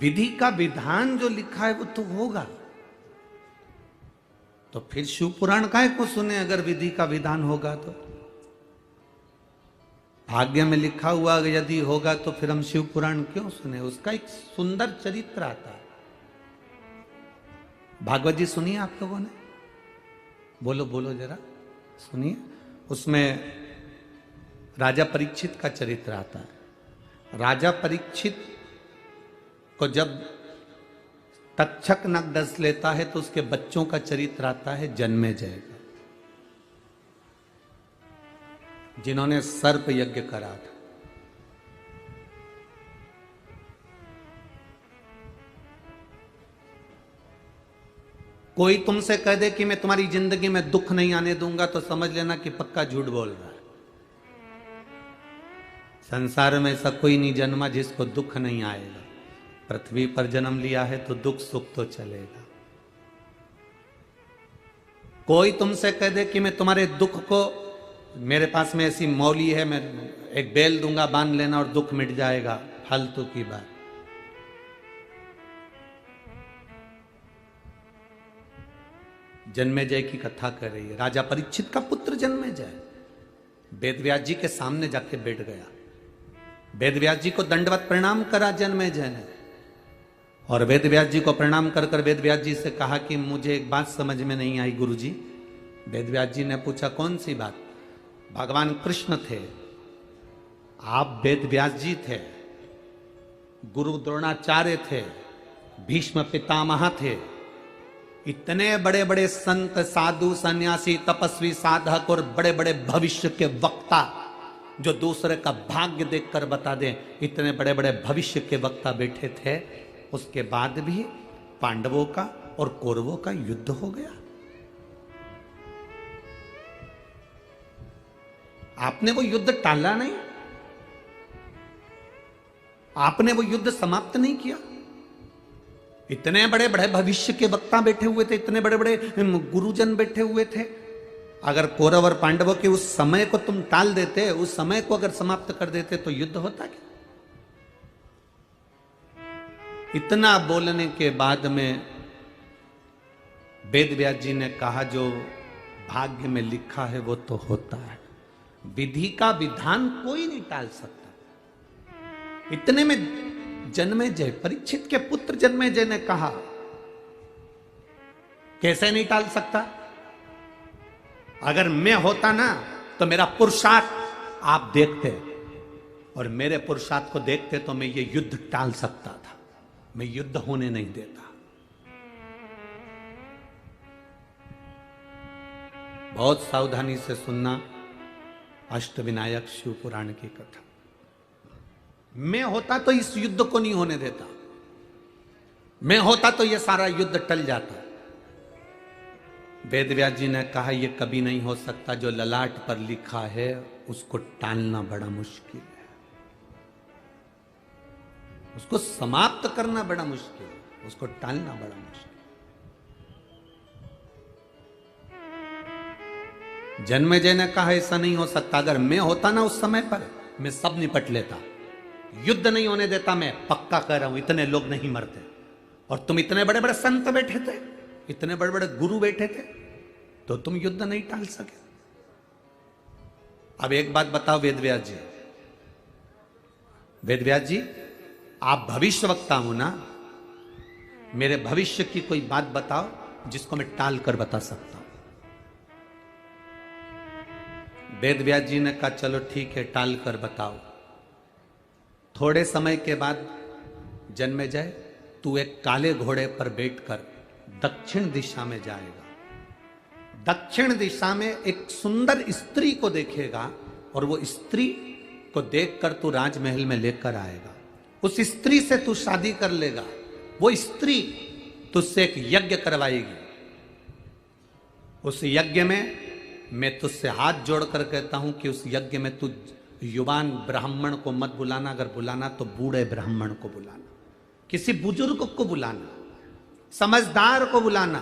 विधि का विधान जो लिखा है वो तो होगा। तो फिर शिव पुराण काहे को सुने अगर विधि का विधान होगा तो? भाग्य में लिखा हुआ यदि होगा तो फिर हम शिव पुराण क्यों सुने? उसका एक सुंदर चरित्र आता है। भागवत जी सुनिए आप लोगों ने, बोलो बोलो जरा सुनिए। उसमें राजा परीक्षित का चरित्र आता है। राजा परीक्षित को जब तक्षक नग डस लेता है तो उसके बच्चों का चरित्र आता है जन्मेजय का, जिन्होंने सर्प यज्ञ करा था। कोई तुमसे कह दे कि मैं तुम्हारी जिंदगी में दुख नहीं आने दूंगा तो समझ लेना कि पक्का झूठ बोल रहा है। संसार में ऐसा कोई नहीं जन्मा जिसको दुख नहीं आएगा। पृथ्वी पर जन्म लिया है तो दुख सुख तो चलेगा। कोई तुमसे कह दे कि मैं तुम्हारे दुख को, मेरे पास में ऐसी मौली है, मैं एक बेल दूंगा बांध लेना और दुख मिट जाएगा, फालतू की बात। जन्मेजय की कथा कर रही है। राजा परीक्षित का पुत्र जन्मेजय वेदव्यास जी के सामने जाके बैठ गया। वेदव्यास जी को दंडवत प्रणाम करा जन्मेजय ने, और वेदव्यास जी को प्रणाम कर कर वेदव्यास जी से कहा कि मुझे एक बात समझ में नहीं आई गुरुजी। वेदव्यास जी ने पूछा कौन सी बात? भगवान कृष्ण थे, आप वेदव्यास जी थे, गुरु द्रोणाचार्य थे, भीष्म पितामह थे, इतने बड़े बड़े संत साधु सन्यासी तपस्वी साधक और बड़े बड़े भविष्य के वक्ता जो दूसरे का भाग्य देखकर बता दें, इतने बड़े बड़े भविष्य के वक्ता बैठे थे, उसके बाद भी पांडवों का और कौरवों का युद्ध हो गया। आपने वो युद्ध टाला नहीं, आपने वो युद्ध समाप्त नहीं किया। इतने बड़े बड़े भविष्य के वक्ता बैठे हुए थे, इतने बड़े बड़े गुरुजन बैठे हुए थे। अगर कौरव और पांडवों के उस समय को तुम टाल देते, उस समय को अगर समाप्त कर देते तो युद्ध होता क्या? इतना बोलने के बाद में वेदव्यास जी ने कहा जो भाग्य में लिखा है वो तो होता है, विधि का विधान कोई नहीं टाल सकता। इतने में जन्मेजय, परीक्षित के पुत्र जन्मेजय ने कहा कैसे नहीं टाल सकता? अगर मैं होता ना तो मेरा पुरुषार्थ आप देखते और मेरे पुरुषार्थ को देखते तो मैं ये युद्ध टाल सकता था। मैं युद्ध होने नहीं देता। बहुत सावधानी से सुनना अष्टविनायक शिव पुराण की कथा। मैं होता तो इस युद्ध को नहीं होने देता, मैं होता तो यह सारा युद्ध टल जाता। वेदव्यास जी ने कहा यह कभी नहीं हो सकता, जो ललाट पर लिखा है उसको टालना बड़ा मुश्किल है, उसको समाप्त करना बड़ा मुश्किल है, उसको टालना बड़ा मुश्किल। जन्मेजय ने कहा ऐसा नहीं हो सकता, अगर मैं होता ना उस समय पर मैं सब निपट लेता, युद्ध नहीं होने देता। मैं पक्का कह रहा हूं इतने लोग नहीं मरते, और तुम इतने बड़े बड़े संत बैठे थे, इतने बड़े बड़े गुरु बैठे थे, तो तुम युद्ध नहीं टाल सके। अब एक बात बताओ वेदव्यास जी, वेदव्यास जी आप भविष्य वक्ता हो ना, मेरे भविष्य की कोई बात बताओ जिसको मैं टाल कर बता सकता हूं। वेदव्यास जी ने कहा चलो ठीक है टाल कर बताओ। थोड़े समय के बाद जन्मेजय तू एक काले घोड़े पर बैठकर दक्षिण दिशा में जाएगा। दक्षिण दिशा में एक सुंदर स्त्री को देखेगा और वो स्त्री को देखकर तू राजमहल में लेकर आएगा। उस स्त्री से तू शादी कर लेगा। वो स्त्री तुझसे एक यज्ञ करवाएगी। उस यज्ञ में मैं तुझसे हाथ जोड़कर कहता हूं कि उस यज्ञ में तू युवान ब्राह्मण को मत बुलाना, अगर बुलाना तो बूढ़े ब्राह्मण को बुलाना, किसी बुजुर्ग को बुलाना, समझदार को बुलाना,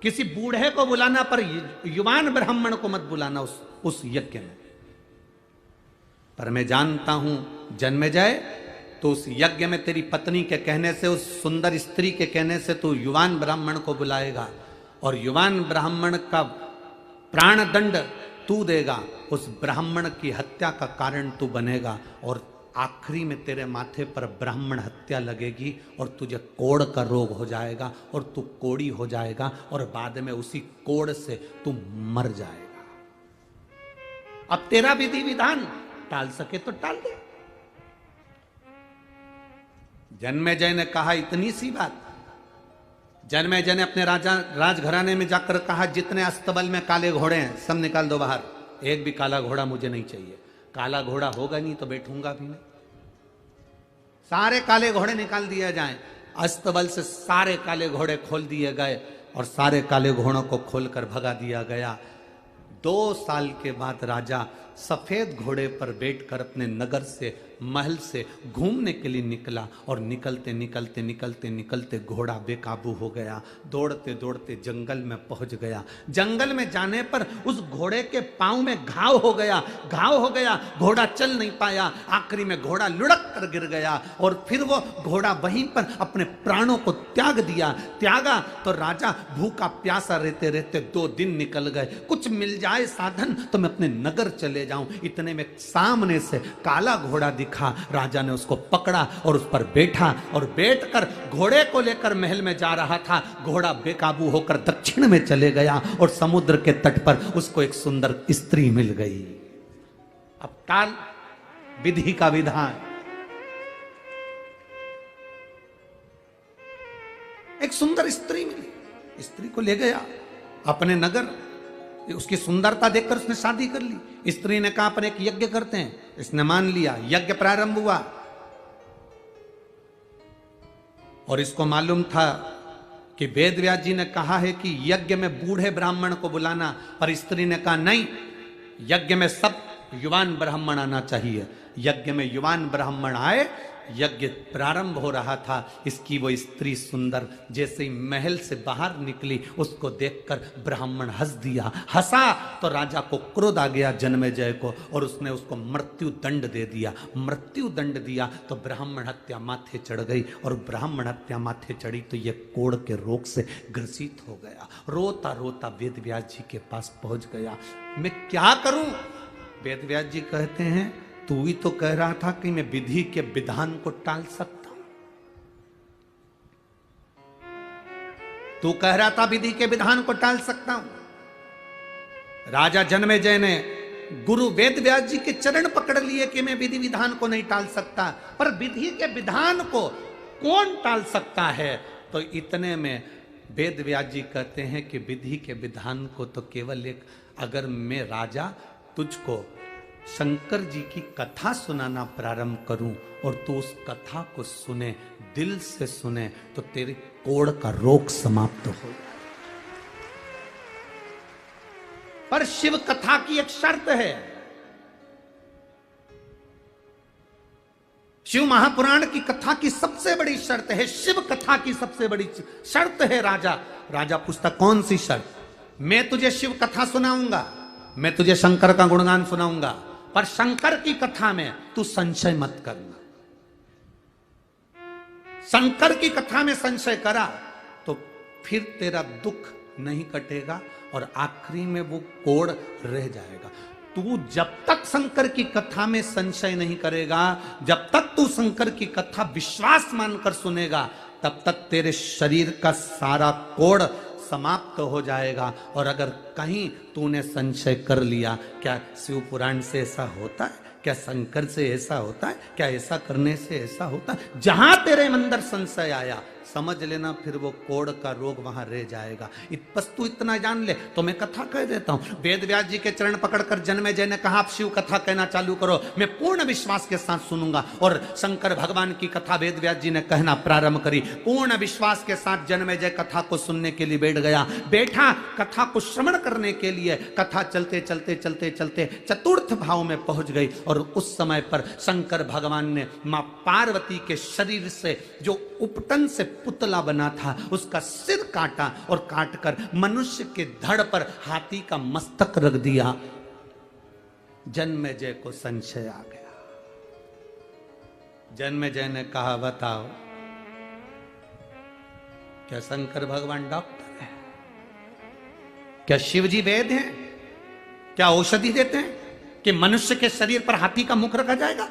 किसी बूढ़े को बुलाना, पर युवान ब्राह्मण को मत बुलाना उस यज्ञ में। पर मैं जानता हूं जन्मेजय तो उस यज्ञ में तेरी पत्नी के कहने से, उस सुंदर स्त्री के कहने से तू युवान ब्राह्मण को बुलाएगा और युवान ब्राह्मण का प्राण दंड तू देगा, उस ब्राह्मण की हत्या का कारण तू बनेगा और आखिरी में तेरे माथे पर ब्राह्मण हत्या लगेगी और तुझे कोढ़ का रोग हो जाएगा और तू कोढ़ी हो जाएगा और बाद में उसी कोढ़ से तू मर जाएगा। अब तेरा विधि विधान टाल सके तो टाल दे। जन्मेजय ने कहा इतनी सी बात। जन्मेजय ने अपने राजघराने में जाकर कहा जितने अस्तबल में काले घोड़े हैं सब निकाल दो बाहर, एक भी काला घोड़ा मुझे नहीं चाहिए। काला घोड़ा होगा नहीं तो बैठूंगा भी नहीं। सारे काले घोड़े निकाल दिए जाएं। अस्तबल से सारे काले घोड़े खोल दिए गए और सारे काले घोड़ों को खोलकर भगा दिया गया। 2 साल के बाद राजा सफेद घोड़े पर बैठकर अपने नगर से, महल से घूमने के लिए निकला और निकलते निकलते निकलते निकलते घोड़ा बेकाबू हो गया। दौड़ते दौड़ते जंगल में पहुंच गया। जंगल में जाने पर उस घोड़े के पांव में घाव हो गया। घोड़ा चल नहीं पाया। आखिरी में घोड़ा लुढ़क कर गिर गया और फिर वो घोड़ा वहीं पर अपने प्राणों को त्यागा तो राजा भूखा प्यासा रहते रहते 2 दिन निकल गए। कुछ मिल जाए साधन तो मैं अपने नगर चले जाऊं। इतने में सामने से काला घोड़ा दिखा। राजा ने उसको पकड़ा और उस पर बैठा और बैठकर घोड़े को लेकर महल में जा रहा था। घोड़ा बेकाबू होकर दक्षिण में चले गया और समुद्र के तट पर उसको एक सुंदर स्त्री मिल गई। अब टाल विधि का विधान। एक सुंदर स्त्री मिली, स्त्री को ले गया अपने नगर। उसकी सुंदरता देखकर उसने शादी कर ली। स्त्री ने कहा अपन एक यज्ञ करते हैं, इसने मान लिया। यज्ञ प्रारंभ हुआ और इसको मालूम था कि वेद व्यास जी ने कहा है कि यज्ञ में बूढ़े ब्राह्मण को बुलाना, पर स्त्री ने कहा नहीं, यज्ञ में सब युवान ब्राह्मण आना चाहिए। यज्ञ में युवान ब्राह्मण आए, यज्ञ प्रारंभ हो रहा था। इसकी वो स्त्री सुंदर जैसे ही महल से बाहर निकली, उसको देखकर ब्राह्मण हंसा तो राजा को क्रोध आ गया जन्मेजय को और उसने उसको मृत्यु दंड दे दिया। मृत्यु दंड दिया तो ब्राह्मण हत्या माथे चढ़ गई और ब्राह्मण हत्या माथे चढ़ी तो ये कोढ़ के रोग से ग्रसित हो गया। रोता रोता वेद व्यास जी के पास पहुंच गया। मैं क्या करूं? वेद व्यास जी कहते हैं तू ही तो कह रहा था कि मैं विधि के विधान को टाल सकता हूं। तू कह रहा था विधि के विधान को टाल सकता हूं। राजा जन्मेजय ने गुरु वेद व्यास जी के चरण पकड़ लिए कि मैं विधि विधान को नहीं टाल सकता, पर विधि के विधान को कौन टाल सकता है? तो इतने में वेद व्यास जी कहते हैं कि विधि के विधान को तो केवल एक, अगर मैं राजा तुझको शंकर जी की कथा सुनाना प्रारंभ करूं और तू उस कथा को सुने, दिल से सुने, तो तेरे कोढ़ का रोग समाप्त हो। पर शिव कथा की एक शर्त है। शिव महापुराण की कथा की सबसे बड़ी शर्त है, शिव कथा की सबसे बड़ी शर्त है राजा पूछता कौन सी शर्त? मैं तुझे शिव कथा सुनाऊंगा, मैं तुझे शंकर का गुणगान सुनाऊंगा, पर शंकर की कथा में तू संशय मत करना। शंकर की कथा में संशय करा तो फिर तेरा दुख नहीं कटेगा और आखिरी में वो कोढ़ रह जाएगा। तू जब तक शंकर की कथा में संशय नहीं करेगा, जब तक तू शंकर की कथा विश्वास मानकर सुनेगा, तब तक तेरे शरीर का सारा कोढ़ समाप्त हो जाएगा। और अगर कहीं तूने संशय कर लिया, क्या शिव पुराण से ऐसा होता है? क्या शंकर से ऐसा होता है? क्या ऐसा करने से ऐसा होता है? जहां तेरे अंदर संशय आया, समझ लेना फिर वो कोढ़ का रोग वहां रह जाएगा। बस तू इतना जान ले तो मैं कथा कह देता हूं। वेद व्यास जी के चरण पकड़कर जन्मेजय ने कहा आप शिव कथा कहना चालू करो, मैं पूर्ण विश्वास के साथ सुनूंगा। और शंकर भगवान की कथा वेद व्यास जी ने कहना प्रारंभ करी। पूर्ण विश्वास के साथ जन्मेजय कथा को सुनने के लिए बैठा कथा को श्रवण करने के लिए। कथा चलते चलते चलते चलते चतुर्थ भाव में पहुंच गई और उस समय पर शंकर भगवान ने मां पार्वती के शरीर से जो उपटन से पुतला बना था उसका सिर काटा और काटकर मनुष्य के धड़ पर हाथी का मस्तक रख दिया। जन्मेजय को संशय आ गया। जन्मेजय ने कहा बताओ, क्या शंकर भगवान डॉक्टर है? क्या शिव जी वैद्य हैं? क्या औषधि देते हैं कि मनुष्य के शरीर पर हाथी का मुख रखा जाएगा?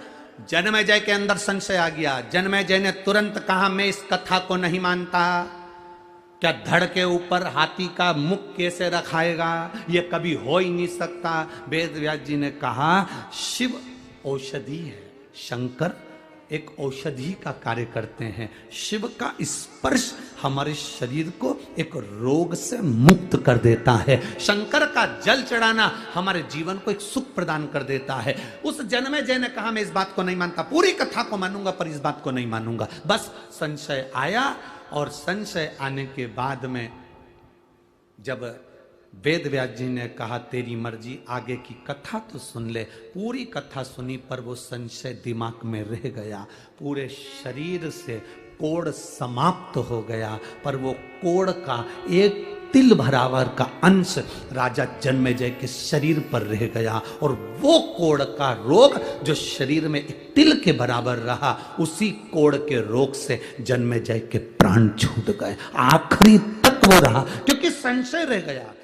जन्मेजय के अंदर संशय आ गया। जन्मेजय ने तुरंत कहा मैं इस कथा को नहीं मानता। क्या धड़ के ऊपर हाथी का मुख कैसे रखाएगा? यह कभी हो ही नहीं सकता। वेद व्यास जी ने कहा शिव औषधि है, शंकर एक औषधि का कार्य करते हैं। शिव का स्पर्श हमारे शरीर को एक रोग से मुक्त कर देता है। शंकर का जल चढ़ाना हमारे जीवन को एक सुख प्रदान कर देता है। उस जन्मेजय ने कहा मैं इस बात को नहीं मानता, पूरी कथा को मानूंगा पर इस बात को नहीं मानूंगा। बस संशय आया और संशय आने के बाद में जब वेद व्यास जी ने कहा तेरी मर्जी, आगे की कथा तो सुन ले। पूरी कथा सुनी पर वो संशय दिमाग में रह गया। पूरे शरीर से कोड़ समाप्त हो गया, पर वो कोड़ का एक तिल बराबर का अंश राजा जन्मेजय के शरीर पर रह गया। और वो कोड़ का रोग जो शरीर में एक तिल के बराबर रहा, उसी कोड़ के रोग से जन्मेजय के प्राण छूट गए। आखिरी तक वो रहा क्योंकि संशय रह गया।